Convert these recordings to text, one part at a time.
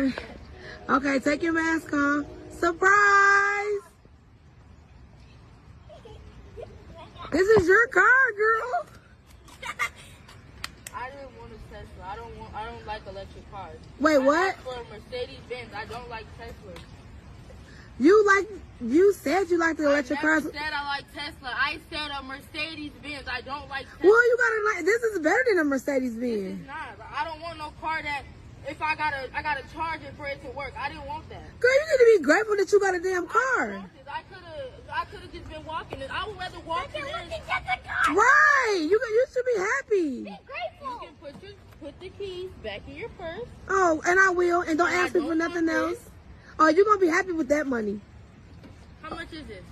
doing? Okay, take your mask off. Surprise! This is your car, girl. I didn't want a Tesla. I don't like electric cars. Wait, what? I asked for a Mercedes Benz. I don't like Teslas. You said you like the electric cars. I never said I like Tesla. I said a Mercedes Benz. I don't like Tesla. Well, you gotta like. This is better than a Mercedes This Benz. is not. I don't want no car that if I gotta charge it for it to work. I didn't want that. Girl, you need to be grateful that you got a damn car. I could have just been walking. I would rather walk than Right. You should be happy. Be grateful. You can put the keys back in your purse. Oh, and I will. And don't ask me for nothing else. Oh, you're gonna be happy with that money. How much is this?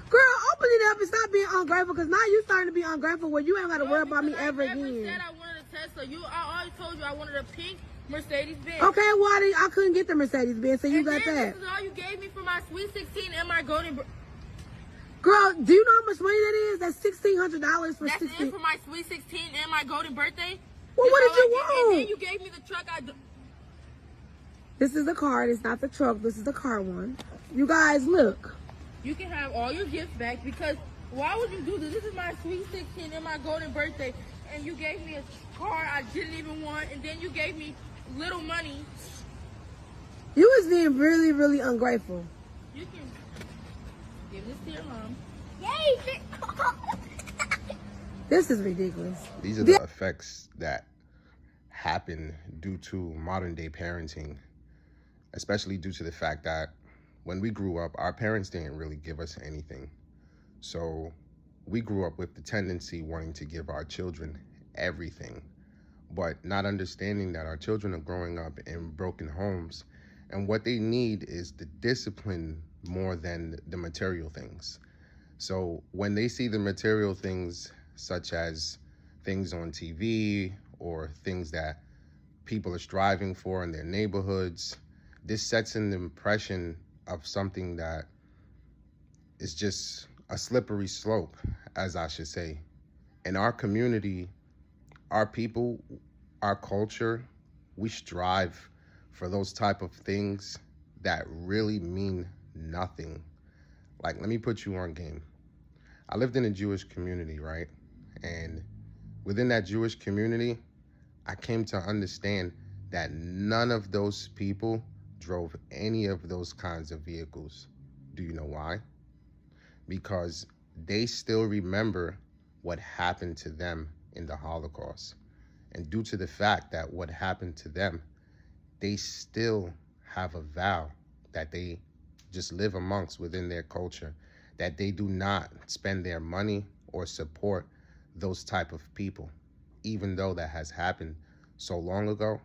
Girl, open it up and stop being ungrateful, because now you starting to be ungrateful where you ain't got to worry about me ever again. I never said I wanted a Tesla. I always told you I wanted a pink Mercedes Benz. Okay, well, I couldn't get the Mercedes Benz, so you got that. This is all you gave me for my Sweet 16 and my golden... Girl, do you know how much money that is? That's $1,600 for 16. That's it for my Sweet 16 and my golden birthday? Well, what did you want? And then you gave me the truck. This is the car. It's not the truck. This is the car one. You guys, look. You can have all your gifts back, because why would you do this? This is my Sweet 16 and my golden birthday, and you gave me a car I didn't even want, and then you gave me little money. You was being really, really ungrateful. You can give this to your mom. Yay! This is ridiculous. These are the effects that happen due to modern day parenting, especially due to the fact that when we grew up, our parents didn't really give us anything. So we grew up with the tendency wanting to give our children everything, but not understanding that our children are growing up in broken homes, and what they need is the discipline more than the material things. So when they see the material things, such as things on TV or things that people are striving for in their neighborhoods, this sets an impression of something that is just a slippery slope, as I should say. In our community, our people, our culture, we strive for those type of things that really mean nothing. Like, let me put you on game. I lived in a Jewish community, right? And within that Jewish community, I came to understand that none of those people drove any of those kinds of vehicles. Do you know why? Because they still remember what happened to them in the Holocaust. And due to the fact that what happened to them, they still have a vow that they just live amongst within their culture, that they do not spend their money or support those type of people. Even though that has happened so long ago,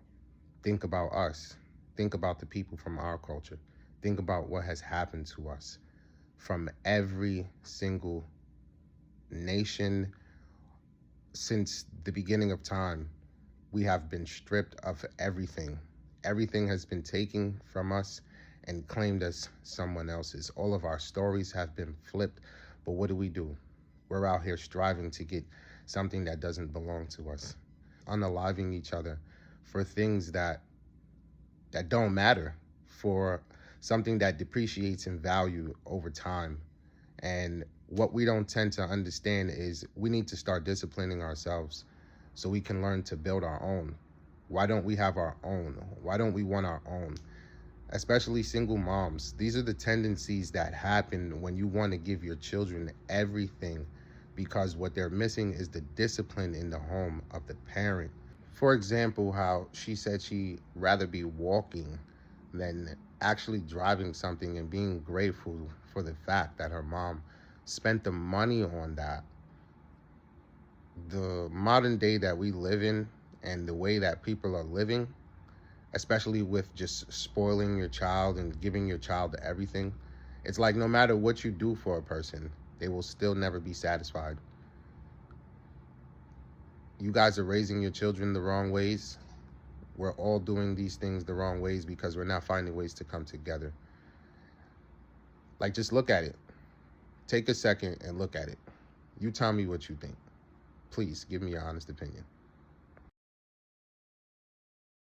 think about us. Think about the people from our culture. Think about what has happened to us from every single nation since the beginning of time. We have been stripped of everything. Everything has been taken from us and claimed as someone else's. All of our stories have been flipped, but what do? We're out here striving to get something that doesn't belong to us, unaliving each other for things that don't matter, for something that depreciates in value over time. And what we don't tend to understand is we need to start disciplining ourselves so we can learn to build our own. Why don't we have our own? Why don't we want our own? Especially single moms. These are the tendencies that happen when you want to give your children everything, because what they're missing is the discipline in the home of the parent. For example, how she said she'd rather be walking than actually driving something, and being grateful for the fact that her mom spent the money on that. The modern day that we live in and the way that people are living, especially with just spoiling your child and giving your child everything, it's like no matter what you do for a person, they will still never be satisfied. You guys are raising your children the wrong ways. We're all doing these things the wrong ways because we're not finding ways to come together. Like, just look at it. Take a second and look at it. You tell me what you think. Please give me your honest opinion.